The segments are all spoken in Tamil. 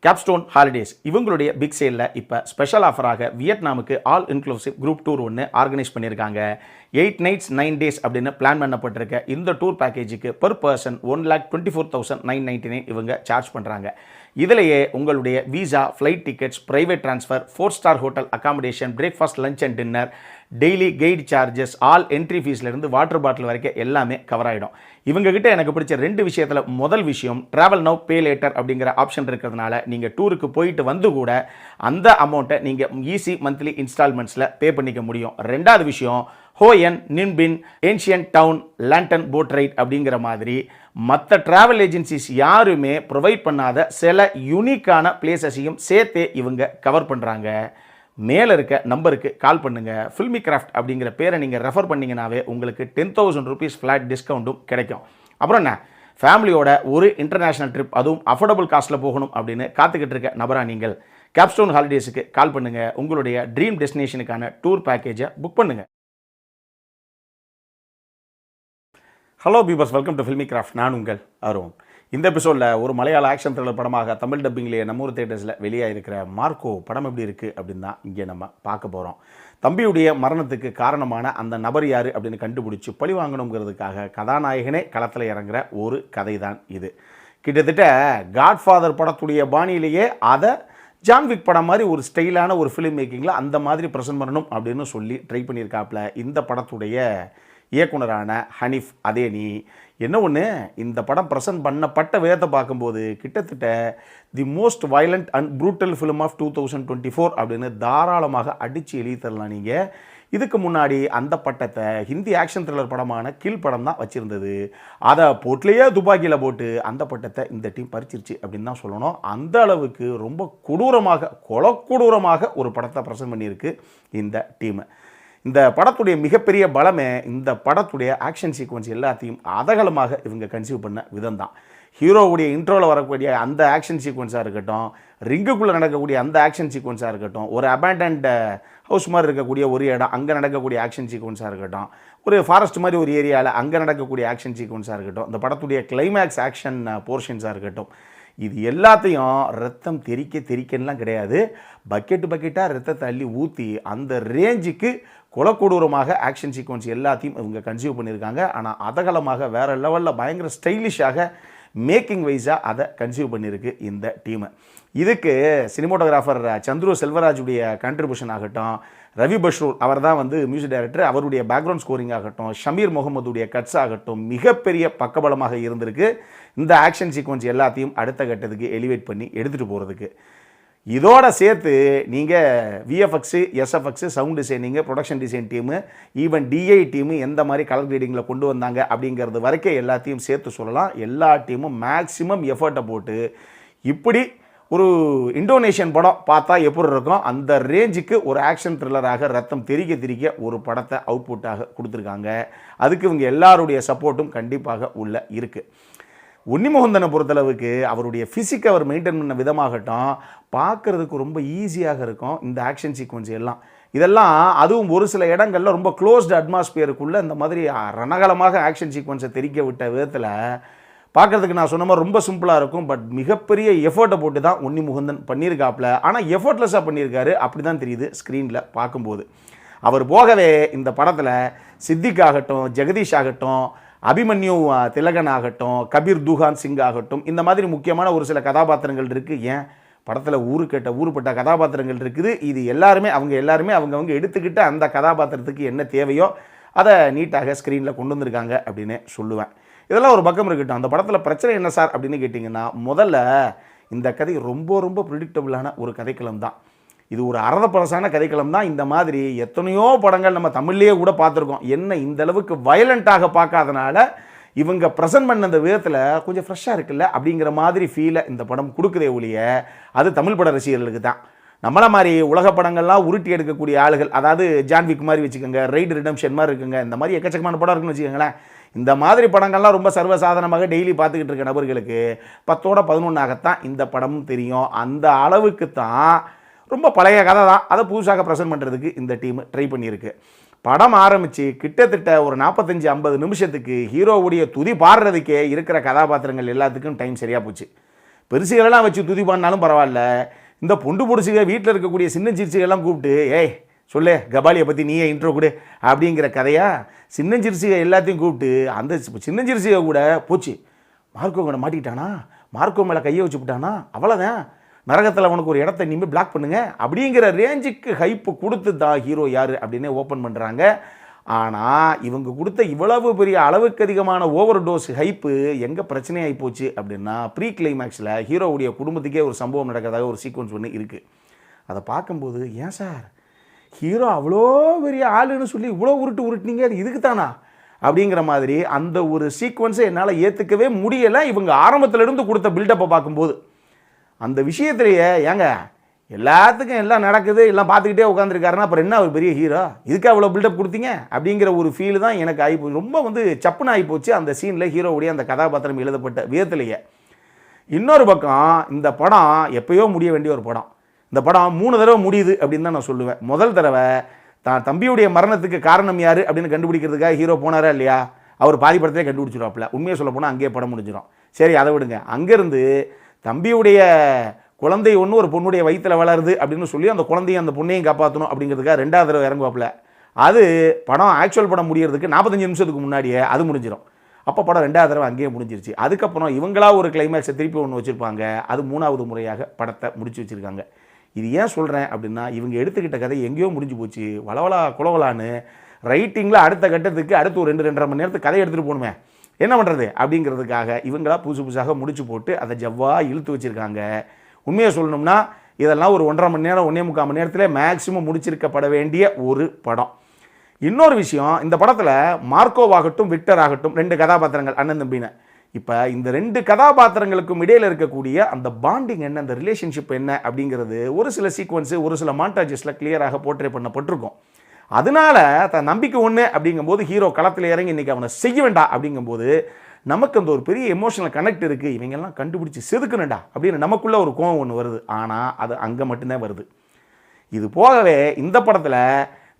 கேப்ஸ்டோன் ஹாலிடேஸ் இவங்களுடைய பிக் சேலில் இப்போ ஸ்பெஷல் ஆஃபராக வியட்நாமுக்கு ஆல் இன்க்ளூசிவ் குரூப் டூர் ஒன்று ஆர்கனைஸ் பண்ணியிருக்காங்க. 8 nights 9 days அப்படின்னு பிளான் பண்ணப்பட்டிருக்க இந்த டூர் பேக்கேஜுக்கு பெர் பர்சன் 1,24,999 இவங்க சார்ஜ் பண்ணுறாங்க. இதிலேயே உங்களுடைய visa, flight tickets, private transfer, 4-star hotel accommodation, breakfast, lunch and dinner, daily guide charges, all entry ஃபீஸ்லேருந்து வாட்டர் பாட்டில் வரைக்கும் எல்லாமே கவர் ஆகிடும். இவங்ககிட்ட எனக்கு பிடிச்ச 2 விஷயத்தில் முதல் விஷயம் ட்ராவல் நவ் பே லேட்டர் அப்படிங்கிற ஆப்ஷன் இருக்கிறதுனால நீங்கள் டூருக்கு போயிட்டு வந்து கூட அந்த அமௌண்ட்டை நீங்கள் ஈஸி மந்த்லி இன்ஸ்டால்மெண்ட்ஸில் பே பண்ணிக்க முடியும். 2வது விஷயம் Hoi An, Ninh Binh, ancient town, lantern boat ride அப்படிங்கிற மாதிரி மற்ற ட்ராவல் ஏஜென்சிஸ் யாருமே ப்ரொவைட் பண்ணாத சில யூனிக்கான பிளேசஸையும் சேர்த்தே இவங்க கவர் பண்ணுறாங்க. மேலே இருக்க நம்பருக்கு கால் பண்ணுங்கள். ஃபில்மி கிராஃப்ட் அப்படிங்கிற பேரை நீங்கள் ரெஃபர் பண்ணிங்கனாவே உங்களுக்கு 10,000 rupees ஃப்ளாட் டிஸ்கவுண்ட்டும் கிடைக்கும். அப்புறம் என்ன, ஃபேமிலியோட ஒரு இன்டர்நேஷ்னல் ட்ரிப், அதுவும் அஃபோர்டபுள் காஸ்ட்டில் போகணும் அப்படின்னு காத்துக்கிட்டு இருக்க நபரா நீங்கள் கேப்ஸ்டோன் ஹாலிடேஸுக்கு கால் பண்ணுங்கள். உங்களுடைய ட்ரீம் டெஸ்டினேஷனுக்கான டூர் பேக்கேஜை புக் பண்ணுங்கள். Hello பீபர்ஸ், welcome to filmi craft. நான் உங்கள் அருண். இந்த எபிசோடில் ஒரு மலையாள ஆக்ஷன் த்ரில்லர் படமாக தமிழ் டப்பிங்லேயே நம்ம ஊர் தேட்டர்ஸில் வெளியாக இருக்கிற மார்க்கோ படம் எப்படி இருக்குது அப்படின்னு தான் இங்கே நம்ம பார்க்க போகிறோம். தம்பியுடைய மரணத்துக்கு காரணமான அந்த நபர் யார் அப்படின்னு கண்டுபிடிச்சி பழி வாங்கணுங்கிறதுக்காக கதாநாயகனே களத்தில் இறங்குற ஒரு கதை தான் இது. கிட்டத்தட்ட காட்ஃபாதர் படத்துடைய பாணியிலேயே அதை ஜான்விக் படம் மாதிரி ஒரு ஸ்டைலான ஒரு ஃபிலிம் மேக்கிங்கில் அந்த மாதிரி ப்ரெசென்ட் பண்ணணும் அப்படின்னு சொல்லி ட்ரை பண்ணியிருக்காப்புல இந்த படத்துடைய இயக்குனரான ஹனீஃப் அதேனி. என்ன ஒன்று, இந்த படம் ப்ரெசென்ட் பண்ணப்பட்ட விதத்தை பார்க்கும்போது கிட்டத்தட்ட the most violent and brutal film of 2024 அப்படின்னு தாராளமாக அடித்து எழுதி தரலாம். நீங்கள் இதுக்கு முன்னாடி அந்த பட்டத்தை ஹிந்தி ஆக்ஷன் த்ரில்லர் படமான கில் படம் தான் வச்சுருந்தது. அதை போட்லேயே துப்பாக்கியில் போட்டு அந்த பட்டத்தை இந்த டீம் பறிச்சிருச்சு அப்படின்னு தான் சொல்லணும். அந்த அளவுக்கு ரொம்ப கொடூரமாக, கொடூரமாக ஒரு படத்தை ப்ரெசென்ட் பண்ணியிருக்கு இந்த டீமை. இந்த படத்துடைய மிகப்பெரிய பலமே இந்த படத்துடைய ஆக்ஷன் சீக்வன்ஸ் எல்லாத்தையும் அதகலமாக இவங்க கன்சீவ் பண்ண விதம் தான். ஹீரோவுடைய இன்ட்ரோவில் வரக்கூடிய அந்த ஆக்ஷன் சீக்வன்ஸாக இருக்கட்டும், ரிங்குக்குள்ளே நடக்கக்கூடிய அந்த ஆக்ஷன் சீக்வன்ஸாக இருக்கட்டும், ஒரு அபேண்டன்ட் ஹவுஸ் மாதிரி இருக்கக்கூடிய ஒரு இடம் அங்கே நடக்கக்கூடிய ஆக்ஷன் சீக்வன்ஸாக இருக்கட்டும், ஒரு ஃபாரஸ்ட் மாதிரி ஒரு ஏரியாவில் அங்கே நடக்கக்கூடிய ஆக்ஷன் சீக்வன்ஸாக இருக்கட்டும், இந்த படத்துடைய கிளைமேக்ஸ் ஆக்ஷன் போர்ஷன்ஸாக இருக்கட்டும், இது எல்லாத்தையும் ரத்தம் தெரிக்கலாம் கிடையாது, பக்கெட்டாக ரத்தத்தை அள்ளி ஊற்றி அந்த ரேஞ்சுக்கு கொடூரமாக ஆக்ஷன் சீக்வன்ஸ் எல்லாத்தையும் இவங்க கன்சீவ் பண்ணியிருக்காங்க. ஆனால் அதகலமாக வேறு லெவலில் பயங்கர ஸ்டைலிஷாக மேக்கிங் வைஸாக அதை கன்சீவ் பண்ணியிருக்கு இந்த டீமை. இதுக்கு சினிமோட்டோகிராஃபர் சந்துரு செல்வராஜுடைய கான்ட்ரிபியூஷன் ஆகட்டும், ரவி பஷ்ரூர் அவர் தான் மியூசிக் டைரக்டர், அவருடைய பேக்ரவுண்ட் ஸ்கோரிங் ஆகட்டும், ஷமீர் முகமதுடைய கட்ஸ் ஆகட்டும் மிகப்பெரிய பக்கபலமாக இருந்திருக்கு இந்த ஆக்ஷன் சீக்வன்ஸ் எல்லாத்தையும் அடுத்த கட்டத்துக்கு எலிவேட் பண்ணி எடுத்துகிட்டு போகிறதுக்கு. இதோட சேர்த்து நீங்கள் VFX, SFX, sound designing, production design team, even DI team எந்த மாதிரி கலர் கிரேடிங்கில் கொண்டு வந்தாங்க அப்படிங்கிறது வரைக்கும் எல்லாத்தையும் சேர்த்து சொல்லலாம். எல்லா டீமும் மேக்ஸிமம் எஃபர்ட்டை போட்டு இப்படி ஒரு இந்தோனேஷியன் படம் பார்த்தா எப்படி இருக்கும் அந்த ரேஞ்சுக்கு ஒரு ஆக்ஷன் த்ரில்லராக ரத்தம் தெரிக்க ஒரு படத்தை அவுட்புட்டாக கொடுத்துருக்காங்க. அதுக்கு இவங்க எல்லாருடைய சப்போர்ட்டும் கண்டிப்பாக உள்ள இருக்குது. உன்னிமுகுந்தனை பொறுத்தளவுக்கு அவருடைய ஃபிசிக்கை அவர் மெயின்டைன் பண்ண விதமாகட்டும் பார்க்குறதுக்கு ரொம்ப ஈஸியாக இருக்கும் இந்த ஆக்ஷன் சீக்வன்ஸ் எல்லாம். இதெல்லாம் அதுவும் ஒரு சில இடங்களில் ரொம்ப க்ளோஸ்டு அட்மாஸ்பியருக்குள்ளே இந்த மாதிரி ரணகலமாக ஆக்ஷன் சீக்வன்ஸை தெரிக்க விட்ட விதத்தில் பார்க்குறதுக்கு நான் சொன்ன மாதிரி ரொம்ப சிம்பிளாக இருக்கும். பட் மிகப்பெரிய எஃபர்ட்டை போட்டு தான் உன்னிமுகுந்தன் பண்ணியிருக்காப்புல. ஆனால் எஃபர்ட்லெஸ்ஸாக பண்ணியிருக்காரு, அப்படி தான் தெரியுது ஸ்க்ரீனில் பார்க்கும்போது. அவர் போகவே இந்த படத்தில் சித்திக் ஆகட்டும், ஜெகதீஷ் ஆகட்டும், அபிமன்யு திலகன் ஆகட்டும், கபீர் துஹான் சிங் ஆகட்டும், இந்த மாதிரி முக்கியமான ஒரு சில கதாபாத்திரங்கள் இருக்குது. ஏன் படத்தில் ஊருப்பட்ட கதாபாத்திரங்கள் இருக்குது. இது எல்லாருமே அவங்கவுங்க எடுத்துக்கிட்டு அந்த கதாபாத்திரத்துக்கு என்ன தேவையோ அதை நீட்டாக ஸ்க்ரீனில் கொண்டு வந்திருக்காங்க அப்படின்னு சொல்லுவேன். இதெல்லாம் ஒரு பக்கம் இருக்கட்டும். அந்த படத்தில் பிரச்சனை என்ன சார் அப்படின்னு கேட்டிங்கன்னா, முதல்ல இந்த கதை ரொம்ப ப்ரிடிக்டபிளான ஒரு கதைக்களம் தான். இது ஒரு அரதப்பரசான கதைக்களம் தான். இந்த மாதிரி எத்தனையோ படங்கள் நம்ம தமிழ்லேயே கூட பார்த்துருக்கோம். என்ன இந்த அளவுக்கு வயலண்ட்டாக பார்க்காதனால இவங்க ப்ரெசென்ட் பண்ண அந்த விதத்தில் கொஞ்சம் ஃப்ரெஷ்ஷாக இருக்குல்ல அப்படிங்கிற மாதிரி ஃபீலை இந்த படம் கொடுக்குதே ஒழிய அது தமிழ் பட ரசிகர்களுக்கு தான். நம்மளை மாதிரி உலக படங்கள்லாம் உருட்டி எடுக்கக்கூடிய ஆளுகள், அதாவது ஜான்விக் மாதிரி வச்சுக்கோங்க, ரைடு ரிடம்ஷன் மாதிரி இருக்குங்க, இந்த மாதிரி எக்கச்சக்கமான படம் இருக்குன்னு வச்சுக்கோங்களேன். இந்த மாதிரி படங்கள்லாம் ரொம்ப சர்வசாதாரணமாக டெய்லி பார்த்துக்கிட்டு இருக்க நபர்களுக்கு 10ஓட 11ஆகத்தான் இந்த படமும் தெரியும். அந்த அளவுக்கு தான் ரொம்ப பழைய கதை தான், அதை புதுசாக ப்ரெசென்ட் பண்ணுறதுக்கு இந்த டீம் ட்ரை பண்ணியிருக்கு. படம் ஆரம்பித்து கிட்டத்தட்ட ஒரு 45-50 நிமிஷத்துக்கு ஹீரோவுடைய துதி பாடுறதுக்கே இருக்கிற கதாபாத்திரங்கள் எல்லாத்துக்கும் டைம் சரியாக போச்சு. பெருசுகளெல்லாம் வச்சு துதி பண்ணாலும் பரவாயில்ல, இந்த பொண்டு பொடிசுக வீட்டில் இருக்கக்கூடிய சின்ன சிறுசுகள்லாம் கூப்பிட்டு ஏய் சொல்லு கபாலியை பற்றி நீயே இன்ட்ரோ கொடு அப்படிங்கிற கதையா சின்னஞ்சிறுசிக எல்லாத்தையும் கூப்பிட்டு அந்த சின்னஞ்சிறுசிக கூட போச்சு மார்க்கோ கூட மாட்டிக்கிட்டானா, மார்க்கோ மேலே கையை வச்சு விட்டானா, அவ்வளோதான் நரகத்தில் அவனுக்கு ஒரு இடத்த இனிமேல் பிளாக் பண்ணுங்க அப்படிங்கிற ரேஞ்சுக்கு ஹைப்பு கொடுத்து தான் ஹீரோ யார் அப்படின்னே ஓப்பன் பண்ணுறாங்க. ஆனால் இவங்க கொடுத்த இவ்வளவு பெரிய அளவுக்கு அதிகமான ஓவர் டோஸ் ஹைப்பு எங்கே பிரச்சனையாகி போச்சு அப்படின்னா, ப்ரீ கிளைமேக்ஸில் ஹீரோவுடைய குடும்பத்துக்கே ஒரு சம்பவம் நடக்கிறதாக ஒரு சீக்வன்ஸ் ஒன்று இருக்குது. அதை பார்க்கும்போது ஏன் சார் ஹீரோ அவ்வளோ பெரிய ஆளுன்னு சொல்லி இவ்வளோ உருட்டுனீங்க, அது இதுக்கு தானா அப்படிங்கிற மாதிரி அந்த ஒரு சீக்வன்ஸை என்னால் ஏற்றுக்கவே முடியலை. இவங்க ஆரம்பத்திலிருந்து கொடுத்த பில்டப்பை பார்க்கும்போது அந்த விஷயத்திலேயே ஏங்க எல்லாத்துக்கும் எல்லாம் நடக்குது, எல்லாம் பார்த்துக்கிட்டே உட்காந்துருக்காருன்னா அப்புறம் என்ன ஒரு பெரிய ஹீரோ, இதுக்கு அவ்வளோ பில்டப் கொடுத்தீங்க அப்படிங்கிற ஒரு ஃபீல் தான் எனக்கு ஆகிப்போச்சு. ரொம்ப சப்புன்னு ஆகிப்போச்சு அந்த சீனில் ஹீரோவுடைய அந்த கதாபாத்திரம் எழுதப்பட்ட விதத்திலேயே. இன்னொரு பக்கம் இந்த படம் எப்பயோ முடிய வேண்டிய ஒரு படம். இந்த படம் 3 தடவை முடியுது அப்படின்னு தான் நான் சொல்லுவேன். முதல் தடவை தான் தம்பியுடைய மரணத்துக்கு காரணம் யார் அப்படின்னு கண்டுபிடிக்கிறதுக்காக ஹீரோ போனாரா இல்லையா, அவர் பாதி படத்திலே கண்டுபிடிச்சிடுவாப்பில். உண்மையை சொல்ல போனால் அங்கேயே படம் முடிஞ்சிடும். சரி அதை விடுங்க. அங்கேருந்து தம்பியுடைய குழந்தை ஒன்று ஒரு பொண்ணுடைய வயிற்றில் வளருது அப்படின்னு சொல்லி அந்த குழந்தையும் அந்த பொண்ணையும் காப்பாற்றணும் அப்படிங்கிறதுக்காக 2வது தடவை இறங்குவாப்பில். அது படம் ஆக்சுவல் படம் முடியறதுக்கு 45 நிமிஷத்துக்கு முன்னாடியே அது முடிஞ்சிடும். அப்போ படம் 2வது தடவை அங்கேயே முடிஞ்சிருச்சு. அதுக்கப்புறம் இவங்களா ஒரு கிளைமேக்ஸை திருப்பி ஒன்று வச்சுருப்பாங்க. அது 3வது முறையாக படத்தை முடிச்சு வச்சுருக்காங்க. இது ஏன் சொல்கிறேன் அப்படின்னா, இவங்க எடுத்துக்கிட்ட கதை எங்கேயோ முடிஞ்சு போச்சு. வளவலா குலவலான்னு ரைட்டிங்கில் அடுத்த கட்டத்துக்கு அடுத்து ஒரு 2-2.5 மணி நேரத்துக்கு கதை எடுத்துகிட்டு போகணுமே, என்ன பண்ணுறது அப்படிங்கிறதுக்காக இவங்களா புதுசாக முடிச்சு போட்டு அதை ஜவ்வாக இழுத்து வச்சுருக்காங்க. உண்மையை சொல்லணும்னா இதெல்லாம் ஒரு 1.5 மணி நேரம் 1.25 மணி நேரத்தில் மேக்ஸிமம் முடிச்சிருக்கப்பட வேண்டிய ஒரு படம். இன்னொரு விஷயம், இந்த படத்தில் மார்க்கோவாகட்டும் விக்டர் ஆகட்டும் 2 கதாபாத்திரங்கள் அண்ணன் தம்பின்னு. இப்போ இந்த 2 கதாபாத்திரங்களுக்கும் இடையில் இருக்கக்கூடிய அந்த பாண்டிங் என்ன, அந்த ரிலேஷன்ஷிப் என்ன அப்படிங்கிறது ஒரு சில சீக்வன்ஸு ஒரு சில மாண்டாஜஸில் கிளியராக போர்ட்ரே பண்ணப்பட்டிருக்கும். அதனால தன் நம்பிக்கை ஒன்று அப்படிங்கும்போது ஹீரோ களத்தில் இறங்கி இன்றைக்கி அவனை செய்ய வேண்டாம் அப்படிங்கும்போது நமக்கு அந்த ஒரு பெரிய எமோஷனல் கனெக்ட் இருக்குது. இவங்கெல்லாம் கண்டுபிடிச்சி செதுக்கணுண்டா அப்படின்னு நமக்குள்ளே ஒரு கோவம் ஒன்று வருது. ஆனால் அது அங்கே மட்டும்தான் வருது. இது போகவே இந்த படத்தில்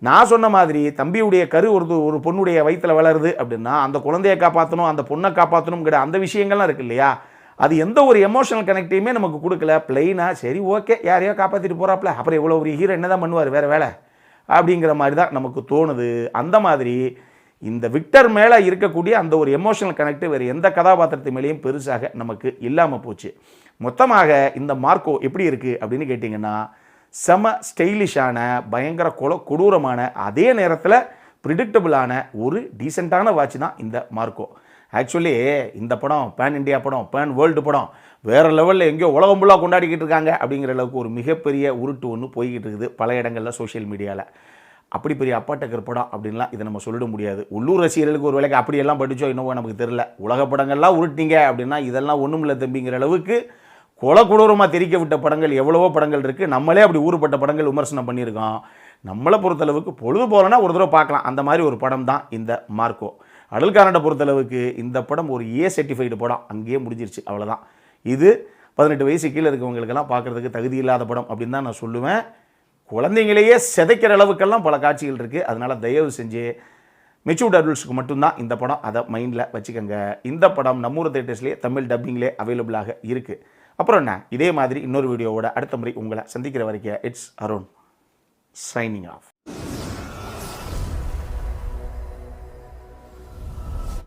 நான் சொன்ன மாதிரி தம்பியுடைய கரு ஒரு பொண்ணுடைய வயிற்றில் வளருது அப்படின்னா அந்த குழந்தையை காப்பாற்றணும், அந்த பொண்ணை காப்பாற்றணுங்கிற அந்த விஷயங்கள்லாம் இருக்குது இல்லையா, அது எந்த ஒரு எமோஷனல் கனெக்டையுமே நமக்கு கொடுக்கல. பிளெயினாக சரி ஓகே யாரையோ காப்பாற்றிட்டு போகிறாப்புல, அப்புறம் இவ்வளோ ஒரு ஹீரோ என்ன தான் பண்ணுவார் வேறு வேலை அப்படிங்கிற மாதிரி தான் நமக்கு தோணுது. அந்த மாதிரி இந்த விக்டர் மேலே இருக்கக்கூடிய அந்த ஒரு எமோஷனல் கனெக்ட் வேறு எந்த கதாபாத்திரத்து மேலேயும் பெருசாக நமக்கு இல்லாமல் போச்சு. மொத்தமாக இந்த மார்க்கோ எப்படி இருக்குது அப்படின்னு கேட்டிங்கன்னா, செம ஸ்டைலிஷான பயங்கர கொடூரமான அதே நேரத்தில் ப்ரிடிக்டபிளான ஒரு டீசெண்டான வாட்ச் தான் இந்த மார்க்கோ. ஆக்சுவலி இந்த படம் பேன் இண்டியா படம், பேன் வேர்ல்டு படம், வேறு லெவலில் எங்கேயோ உலகம் ஃபுல்லாக கொண்டாடிக்கிட்டு இருக்காங்க அப்படிங்கிற அளவுக்கு ஒரு மிகப்பெரிய உருட்டு ஒன்று போய்கிட்டு இருக்குது பல இடங்களில் சோஷியல் மீடியாவில். அப்படி பெரிய அப்பாட்டக்கர் படம் அப்படின்லாம் இதை நம்ம சொல்லிட முடியாது. உள்ளூர் ரசிகர்களுக்கு ஒரு வேலைக்கு அப்படியெல்லாம் படித்தோ இன்னும் நமக்கு தெரில. உலக படங்கள்லாம் உருட்டிங்க அப்படின்னா இதெல்லாம் ஒன்றும் இல்லை தம்பிங்கிற அளவுக்கு கொடூரமாக தெரிக்க விட்ட படங்கள் எவ்வளவோ படங்கள் இருக்குது. நம்மளே அப்படி ஊறுபட்ட படங்கள் விமர்சனம் பண்ணியிருக்கோம். நம்மளை பொறுத்தளவுக்கு பொழுது போகலன்னா ஒரு தடவை பார்க்கலாம், அந்த மாதிரி ஒரு படம் தான் இந்த மார்க்கோ. அடல்காரனை பொறுத்தளவுக்கு இந்த படம் ஒரு ஏ சர்டிஃபைடு படம், அங்கேயே முடிஞ்சிருச்சு, அவ்வளோதான். இது 18 வயசு கீழே இருக்கவங்களுக்கெல்லாம் பார்க்குறதுக்கு தகுதி இல்லாத படம் அப்படின்னு தான் நான் சொல்லுவேன். குழந்தைங்களையே சிதைக்கிற அளவுக்கெல்லாம் பல காட்சிகள் இருக்குது. அதனால் தயவு செஞ்சு மெச்சூர்ட் அடல்ட்ஸுக்கு மட்டும்தான் இந்த படம், அதை மைண்டில் வச்சுக்கோங்க. இந்த படம் நம்மூர் தியேட்டர்ஸ்லேயே தமிழ் டப்பிங்லேயே அவைலபிளாக இருக்குது. அப்புறம் என்ன, இதே மாதிரி இன்னொரு வீடியோவோட அடுத்த முறை உங்களை சந்திக்கிற வரைக்கும் இட்ஸ் அருண் சைனிங் ஆஃப்.